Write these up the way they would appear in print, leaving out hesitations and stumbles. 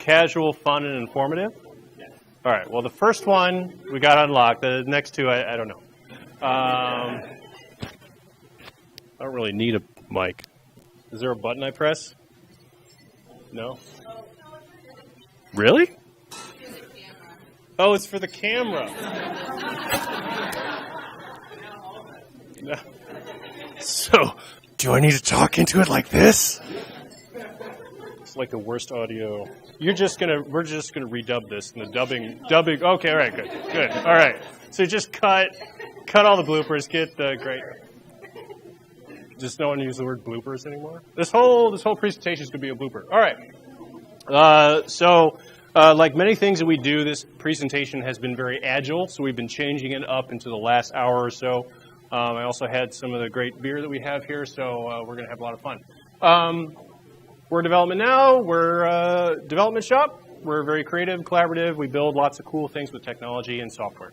casual, fun, and informative? Yes. All right. Well, the first one we got unlocked. The next two, I don't know. I don't really need a mic. Is there a button I press? No? Really? Oh, it's for the camera. No. So, do I need to talk into it like this? It's like the worst audio. We're just gonna redub this, and the dubbing. Okay, all right, good, all right. So just cut all the bloopers. Get the great. Just no one use the word bloopers anymore. This whole presentation is gonna be a blooper. All right. Like many things that we do, this presentation has been very agile. So we've been changing it up into the last hour or so. I also had some of the great beer that we have here, so we're gonna have a lot of fun. We're Development Now. We're a development shop. We're very creative, collaborative. We build lots of cool things with technology and software.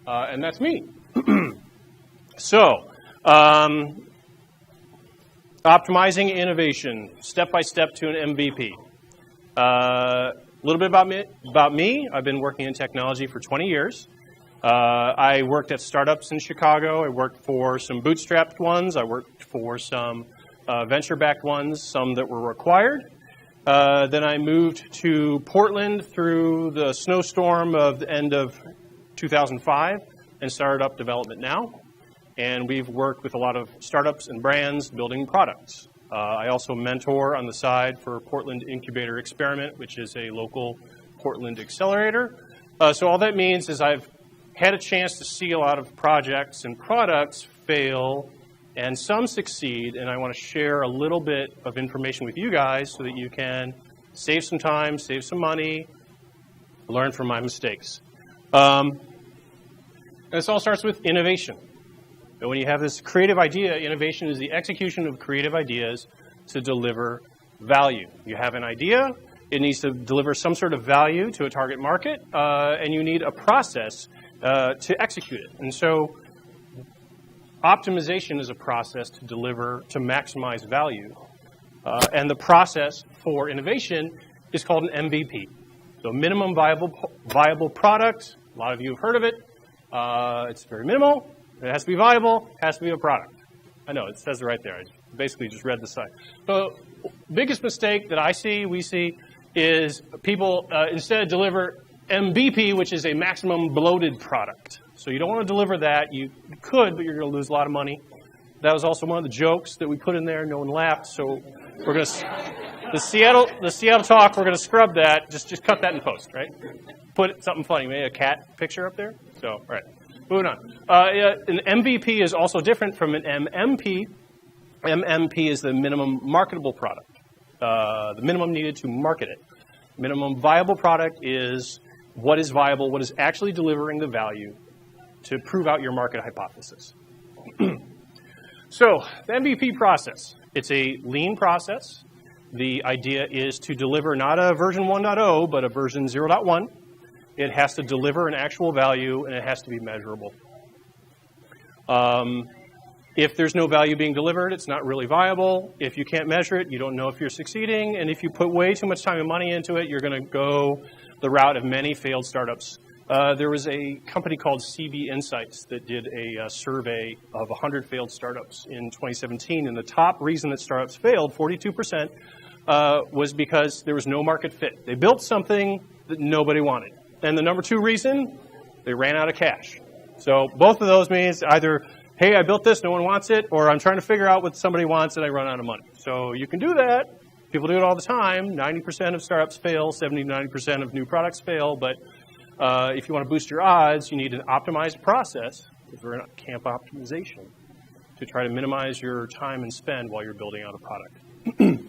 And that's me. So, optimizing innovation, step-by-step to an MVP. A little bit about me. I've been working in technology for 20 years. I worked at startups in Chicago. I worked for some bootstrapped ones. I worked for some venture-backed ones, some that were required. Then I moved to Portland through the snowstorm of the end of 2005 and started up Development Now. And we've worked with a lot of startups and brands building products. I also mentor on the side for Portland Incubator Experiment, which is a local Portland accelerator. So all that means is I've had a chance to see a lot of projects and products fail and some succeed, and I want to share a little bit of information with you guys so that you can save some time, save some money, learn from my mistakes. And this all starts with innovation. And when you have this creative idea, innovation is the execution of creative ideas to deliver value. You have an idea, it needs to deliver some sort of value to a target market, and you need a process to execute it. And so optimization is a process to maximize value. And the process for innovation is called an MVP. So minimum viable product. A lot of you have heard of it. It's very minimal. It has to be viable. It has to be a product. I know, it says it right there. I basically just read the side. So biggest mistake that we see, is people instead deliver MVP, which is a maximum bloated product. So you don't want to deliver that. You could, but you're going to lose a lot of money. That was also one of the jokes that we put in there. No one laughed, so we're going to the Seattle talk. We're going to scrub that. Just cut that in post, right? Put something funny, maybe a cat picture up there. So, all right, moving on. An MVP is also different from an MMP. MMP is the minimum marketable product, the minimum needed to market it. Minimum viable product is what is viable, what is actually delivering the value to prove out your market hypothesis. So, the MVP process, it's a lean process. The idea is to deliver not a version 1.0, but a version 0.1. It has to deliver an actual value, and it has to be measurable. If there's no value being delivered, it's not really viable. If you can't measure it, you don't know if you're succeeding. And if you put way too much time and money into it, you're going to go the route of many failed startups. There was a company called CB Insights that did a survey of 100 failed startups in 2017. And the top reason that startups failed, 42%, was because there was no market fit. They built something that nobody wanted. And the number 2 reason, they ran out of cash. So both of those means either, hey, I built this, no one wants it, or I'm trying to figure out what somebody wants and I run out of money. So you can do that. People do it all the time. 90% of startups fail, 70 to 90% of new products fail, but if you want to boost your odds, you need an optimized process, because we're in camp optimization, to try to minimize your time and spend while you're building out a product.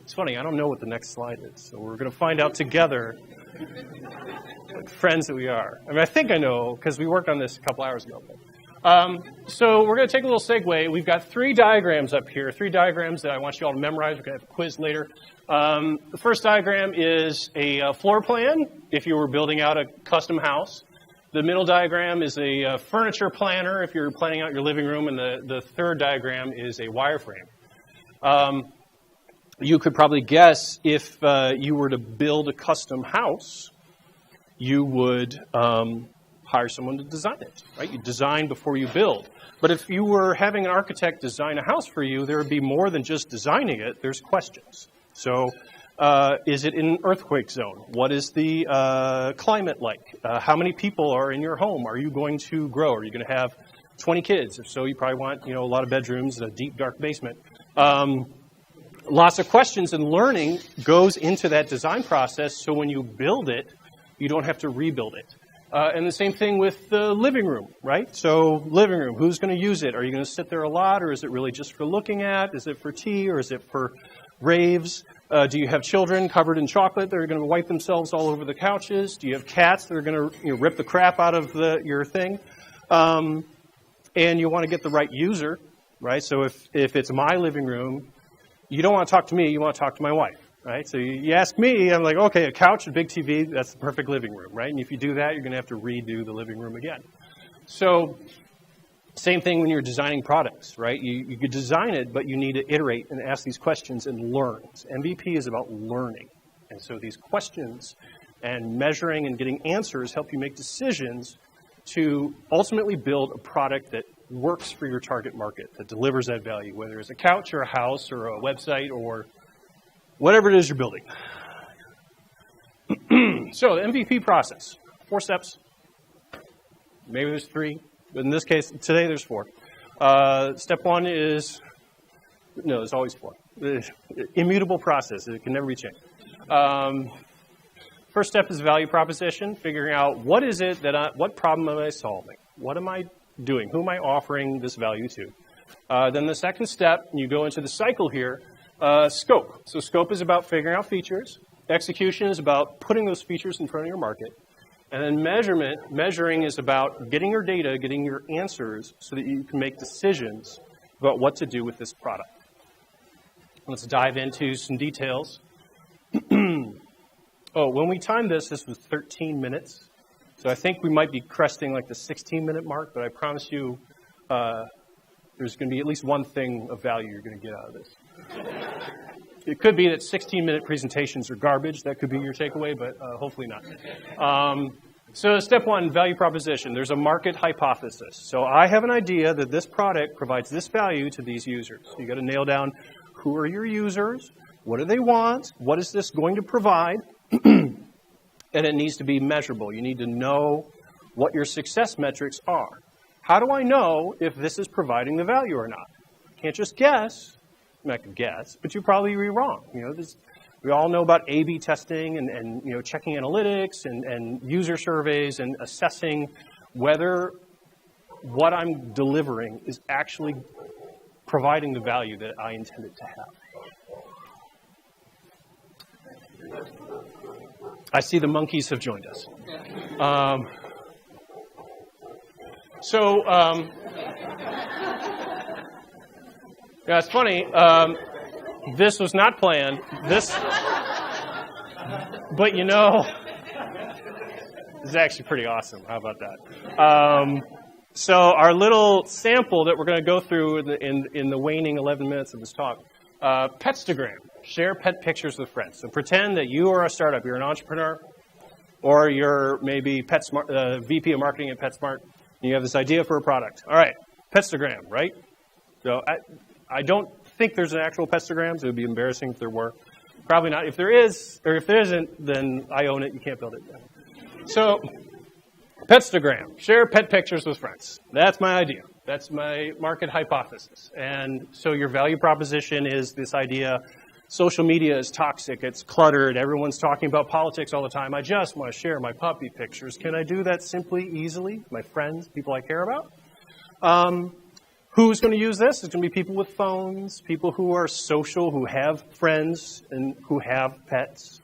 It's funny, I don't know what the next slide is, so we're going to find out together, like friends that we are. I mean, I think I know, because we worked on this a couple hours ago. So we're going to take a little segue. We've got 3 diagrams up here, 3 diagrams that I want you all to memorize. We're going to have a quiz later. The first diagram is a floor plan if you were building out a custom house. The middle diagram is a furniture planner if you're planning out your living room. And the third diagram is a wireframe. you could probably guess if you were to build a custom house, you would hire someone to design it, right? You design before you build. But if you were having an architect design a house for you, there would be more than just designing it. There's questions. So is it in an earthquake zone? What is the climate like? How many people are in your home? Are you going to grow? Are you going to have 20 kids? If so, you probably want, a lot of bedrooms and a deep, dark basement. Lots of questions, and learning goes into that design process, so when you build it, you don't have to rebuild it. And the same thing with the living room, right? So living room, who's going to use it? Are you going to sit there a lot, or is it really just for looking at? Is it for tea, or is it for raves? Do you have children covered in chocolate that are going to wipe themselves all over the couches? Do you have cats that are going to rip the crap out of your thing? And you want to get the right user, right? So if it's my living room, you don't want to talk to me, you want to talk to my wife, right? So you ask me, I'm like, okay, a couch, a big TV, that's the perfect living room, right? And if you do that, you're going to have to redo the living room again. So same thing when you're designing products, right? You could design it, but you need to iterate and ask these questions and learn. So MVP is about learning. And so these questions and measuring and getting answers help you make decisions to ultimately build a product that works for your target market, that delivers that value, whether it's a couch or a house or a website or whatever it is you're building. So the MVP process, 4 steps. Maybe there's 3, but in this case, today there's 4. Step 1 is, no, there's always 4. Immutable process, it can never be changed. First step is value proposition, figuring out what is it what problem am I solving? What am I doing? Who am I offering this value to? Then the second step, you go into the cycle here, scope. So scope is about figuring out features. Execution is about putting those features in front of your market. And then measuring is about getting your data, getting your answers so that you can make decisions about what to do with this product. Let's dive into some details. Oh, when we timed this was 13 minutes. So I think we might be cresting like the 16-minute mark, but I promise you there's going to be at least one thing of value you're going to get out of this. It could be that 16-minute presentations are garbage. That could be your takeaway, but hopefully not. So step 1, value proposition. There's a market hypothesis. So I have an idea that this product provides this value to these users. So you got to nail down who are your users, what do they want, what is this going to provide, and it needs to be measurable. You need to know what your success metrics are. How do I know if this is providing the value or not? You can't just guess. I mean, I could guess, but you'd probably be wrong. We all know about A/B testing and checking analytics and user surveys and assessing whether what I'm delivering is actually providing the value that I intended to have. I see the monkeys have joined us. Yeah, it's funny. This was not planned. But this is actually pretty awesome. How about that? So our little sample that we're going to go through in the waning 11 minutes of this talk, Petstagram. Share pet pictures with friends. So pretend that you are a startup. You're an entrepreneur, or you're maybe VP of marketing at PetSmart, and you have this idea for a product. All right, Petstagram, right? So I don't think there's an actual Petstagram, so it would be embarrassing if there were. Probably not. If there is, or if there isn't, then I own it. You can't build it. So Petstagram. Share pet pictures with friends. That's my idea. That's my market hypothesis. And so your value proposition is this idea: social media is toxic, it's cluttered, everyone's talking about politics all the time. I just want to share my puppy pictures. Can I do that simply, easily? My friends, people I care about? Who's going to use this? It's going to be people with phones, people who are social, who have friends, and who have pets.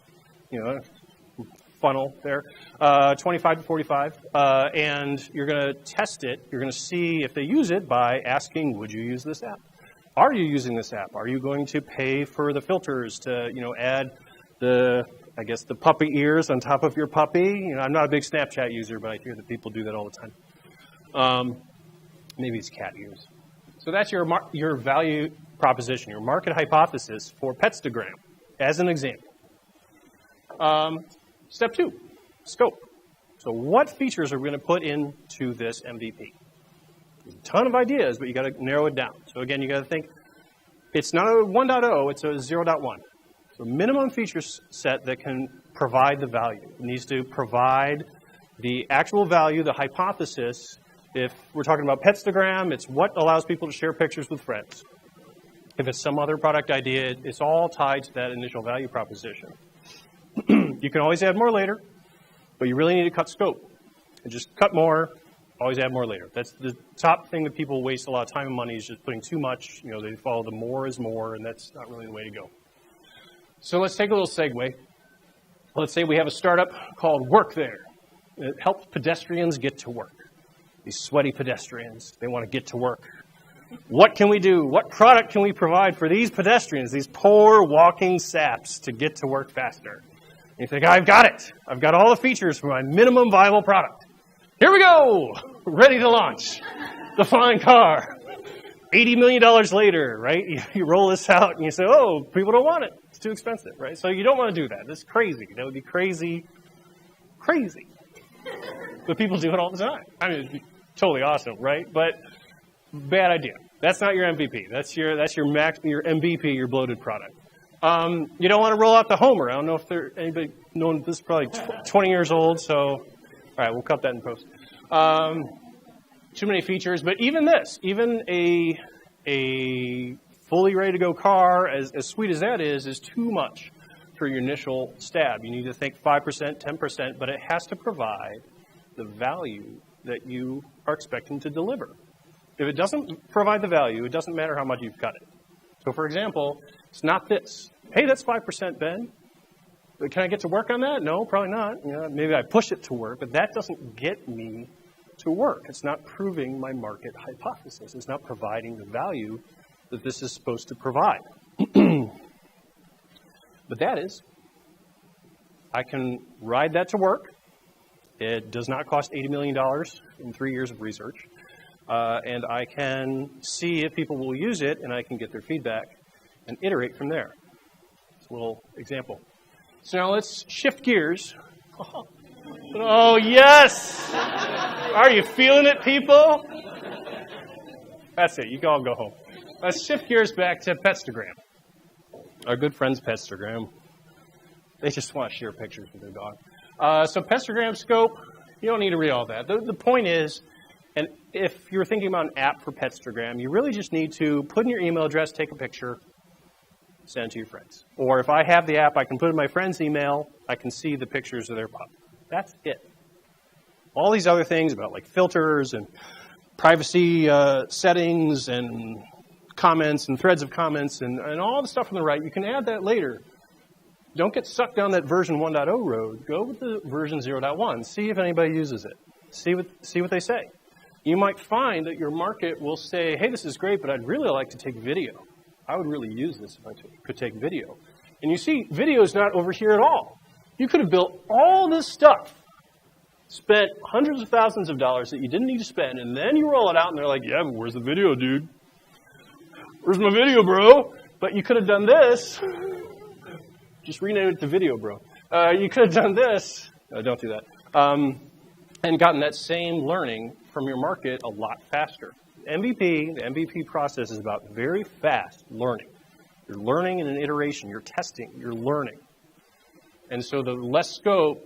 Funnel there. 25 to 45. And you're going to test it. You're going to see if they use it by asking, would you use this app? Are you using this app? Are you going to pay for the filters to, add the puppy ears on top of your puppy? I'm not a big Snapchat user, but I hear that people do that all the time. Maybe it's cat ears. So that's your value proposition, your market hypothesis for Petstagram, as an example. Step 2, scope. So what features are we going to put into this MVP? There's a ton of ideas, but you got to narrow it down. So again, you got to think, it's not a 1.0, it's a 0.1. So minimum feature set that can provide the value. It needs to provide the actual value, the hypothesis. If we're talking about Petstagram, it's what allows people to share pictures with friends. If it's some other product idea, it's all tied to that initial value proposition. You can always add more later, but you really need to cut scope. And just cut more, always add more later. That's the top thing that people waste a lot of time and money, is just putting too much. You know, they follow the more is more, and that's not really the way to go. So let's take a little segue. Let's say we have a startup called Work There. It helps pedestrians get to work. These sweaty pedestrians, they want to get to work. What can we do? What product can we provide for these pedestrians, these poor walking saps, to get to work faster? And you think, I've got it. I've got all the features for my minimum viable product. Here we go. Ready to launch. The flying car. $80 million later, right? You roll this out and you say, oh, people don't want it. It's too expensive, right? So you don't want to do that. That's crazy. That would be crazy. But people do it all the time. I mean, it'd be totally awesome, right? But bad idea. That's not your MVP. That's your MVP, your bloated product. You don't want to roll out the Homer. I don't know if anybody known this is probably 20 years old, so all right, we'll cut that in post. Too many features, but even this, even a fully ready to go car, as sweet as that is too much for your initial stab. You need to think 5%, 10%, but it has to provide the value that you are expecting to deliver. If it doesn't provide the value, it doesn't matter how much you've cut it. So for example, it's not this. Hey, that's 5%, Ben. But can I get to work on that? No, probably not. You know, maybe I push it to work, but that doesn't get me to work. It's not proving my market hypothesis. It's not providing the value that this is supposed to provide. But that is, I can ride that to work. It does not cost $80 million in 3 years of research. And I can see if people will use it, and I can get their feedback and iterate from there. It's a little example. So now let's shift gears. Oh, yes! Are you feeling it, people? That's it. You can all go home. Let's shift gears back to Petstagram. Our good friends Petstagram. They just want to share pictures with their dog. So Petstagram scope, you don't need to read all that. The point is, and if you're thinking about an app for Petstagram, you really just need to put in your email address, take a picture, send it to your friends. Or if I have the app, I can put in my friend's email, I can see the pictures of their pup. That's it. All these other things about like filters and privacy settings and comments and threads of comments and all the stuff on the right, you can add that later. Don't get sucked down that version 1.0 road. Go with the version 0.1. See if anybody uses it. See what they say. You might find that your market will say, hey, this is great, but I'd really like to take video. I would really use this if I could take video. And you see, video is not over here at all. You could have built all this stuff, spent hundreds of thousands of dollars that you didn't need to spend, and then you roll it out, and they're like, yeah, but where's the video, dude? Where's my video, bro? But you could have done this. Just rename it to video, bro. You could have done this. No, don't do that. And gotten that same learning from your market a lot faster. The MVP process is about very fast learning. You're learning in an iteration. You're testing. You're learning. And so the less scope,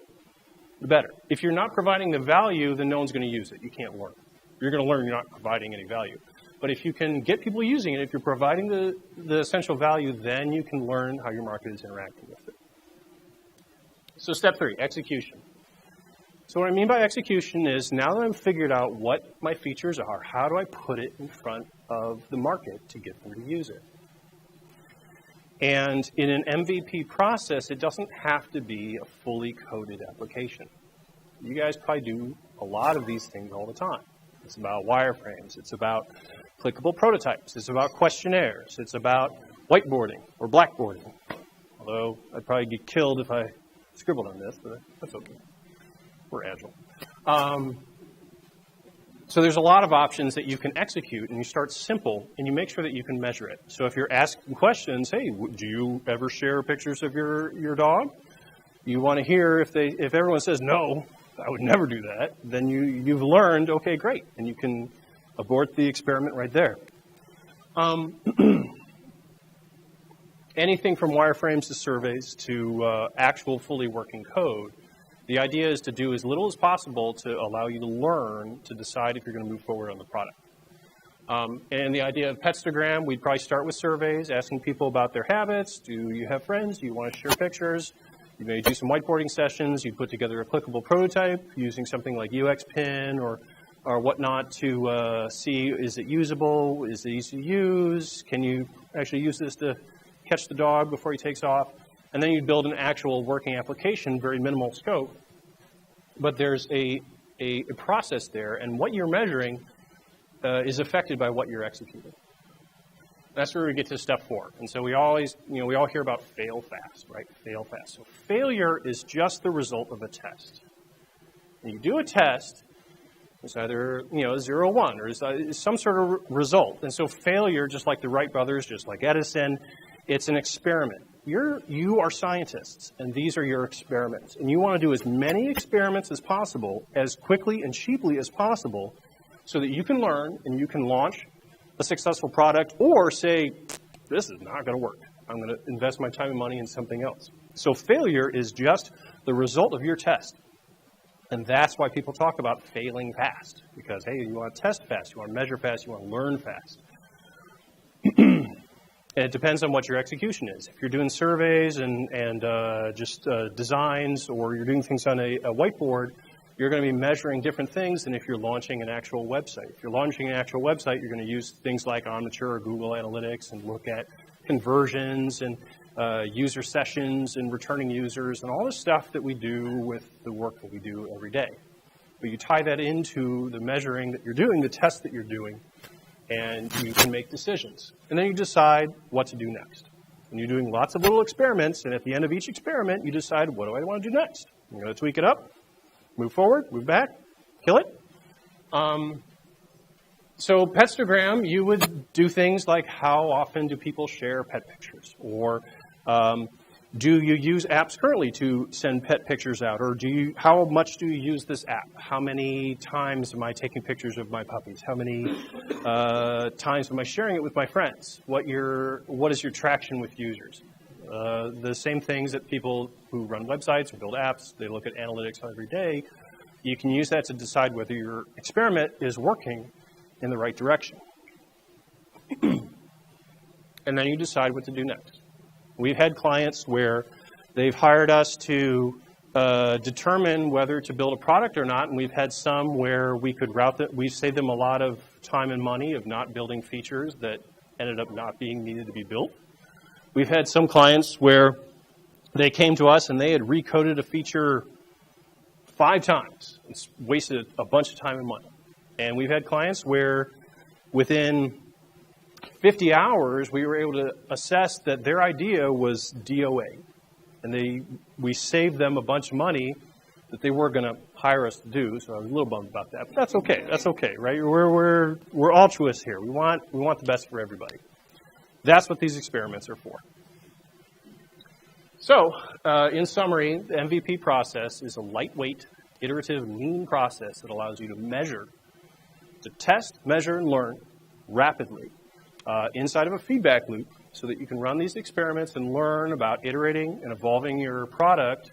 the better. If you're not providing the value, then no one's going to use it. You can't learn. You're going to learn you're not providing any value. But if you can get people using it, if you're providing the essential value, then you can learn how your market is interacting with it. So step 3, execution. So what I mean by execution is now that I've figured out what my features are, how do I put it in front of the market to get them to use it? And in an MVP process, it doesn't have to be a fully coded application. You guys probably do a lot of these things all the time. It's about wireframes. It's about clickable prototypes. It's about questionnaires. It's about whiteboarding or blackboarding. Although I'd probably get killed if I scribbled on this, but that's okay. We're agile. So there's a lot of options that you can execute, and you start simple, and you make sure that you can measure it. So if you're asking questions, hey, do you ever share pictures of your dog? You want to hear if everyone says, no, I would never do that, then you've learned, okay, great, and you can abort the experiment right there. Anything from wireframes to surveys to actual fully working code, the idea is to do as little as possible to allow you to learn to decide if you're going to move forward on the product. And the idea of Petstagram, we'd probably start with surveys, asking people about their habits. Do you have friends? Do you want to share pictures? You may do some whiteboarding sessions. You put together a clickable prototype using something like UXPin or whatnot to see, is it usable? Is it easy to use? Can you actually use this to catch the dog before he takes off? And then you build an actual working application, very minimal scope. But there's a process there, and what you're measuring is affected by what you're executing. That's where we get to step 4. And so we always, we all hear about fail fast, right? Fail fast. So failure is just the result of a test. When you do a test, it's either 0, 1, or it's some sort of result. And so failure, just like the Wright brothers, just like Edison, it's an experiment. You are scientists, and these are your experiments. And you want to do as many experiments as possible, as quickly and cheaply as possible, so that you can learn and you can launch a successful product, or say, this is not going to work. I'm going to invest my time and money in something else. So failure is just the result of your test. And that's why people talk about failing fast. Because, hey, you want to test fast, you want to measure fast, you want to learn fast. And it depends on what your execution is. If you're doing surveys and just designs, or you're doing things on a whiteboard, you're going to be measuring different things than if you're launching an actual website. If you're launching an actual website, you're going to use things like Omniture or Google Analytics and look at conversions and user sessions and returning users and all the stuff that we do with the work that we do every day. But you tie that into the measuring that you're doing, the tests that you're doing, and you can make decisions. And then you decide what to do next. And you're doing lots of little experiments, and at the end of each experiment, you decide, what do I want to do next? I'm going to tweak it up, move forward, move back, kill it. So Petstagram, you would do things like, how often do people share pet pictures? Or do you use apps currently to send pet pictures out? Or how much do you use this app? How many times am I taking pictures of my puppies? How many times am I sharing it with my friends? What is your traction with users? The same things that people who run websites or build apps, they look at analytics every day. You can use that to decide whether your experiment is working in the right direction. And then you decide what to do next. We've had clients where they've hired us to determine whether to build a product or not, and we've had some where we could route that. We've saved them a lot of time and money of not building features that ended up not being needed to be built. We've had some clients where they came to us and they had recoded a feature 5 times. It's wasted a bunch of time and money. And we've had clients where within 50 hours, we were able to assess that their idea was DOA. And we saved them a bunch of money that they were going to hire us to do. So I was a little bummed about that. But that's okay. That's okay, right? We're altruists here. We want the best for everybody. That's what these experiments are for. So, in summary, the MVP process is a lightweight, iterative, lean process that allows you to measure, to test, measure, and learn rapidly inside of a feedback loop so that you can run these experiments and learn about iterating and evolving your product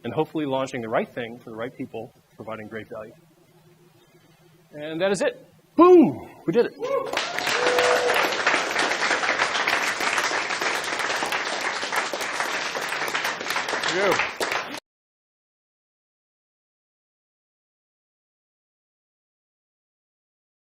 and hopefully launching the right thing for the right people, providing great value. And that is it. Boom! We did it. Thank you.